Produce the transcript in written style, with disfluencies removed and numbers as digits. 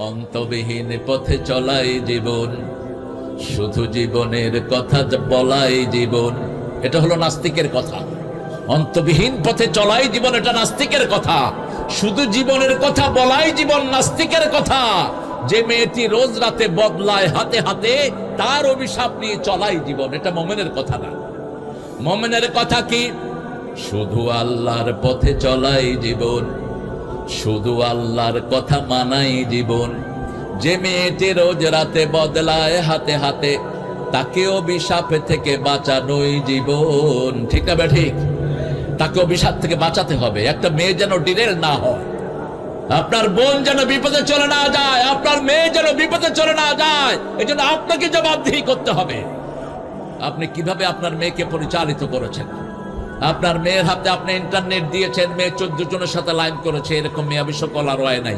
অন্তবিহীন পথে চলাই জীবন, শুধু জীবনের কথা বলাই জীবন। এটা হলো নাস্তিকের কথা। অন্তবিহীন পথে চলাই জীবন, এটা নাস্তিকের কথা। শুধু জীবনের কথা বলাই জীবন, নাস্তিকের কথা। যে মেয়েটি রোজ রাতে বদলায় হাতে হাতে, তার অভিশাপ নিয়ে চলাই জীবন, এটা মোমেনের কথা না। মোমেনের কথা কি? শুধু আল্লাহর পথে চলাই জীবন, শুধু আল্লাহর কথা মানাই জীবন। যে মেয়েটি রোজ রাতে বদলায় হাতে হাতে, তাকে অভিশাপ থেকে বাঁচানোই জীবন। ঠিক না ঠিক? তাকে অভিশাপ থেকে বাঁচাতে হবে। একটা মেয়ে যেন ডিরেল না হয়, আপনার বোন যেন বিপদে চলে না যায়, আপনার মেয়ে যেন বিপদে চলে না যায়, এই জন্য আপনাকে জবাবদিহি করতে হবে। আপনি কিভাবে আপনার মেয়েকে পরিচালিত করেছেন? আপনার মেয়ের হাতে আপনি ইন্টারনেট দিয়েছেন, মেয়ে 14 জনের সাথে লাইন করেছে, এরকম মেয়ে আবিষ্কার করার হয় নাই।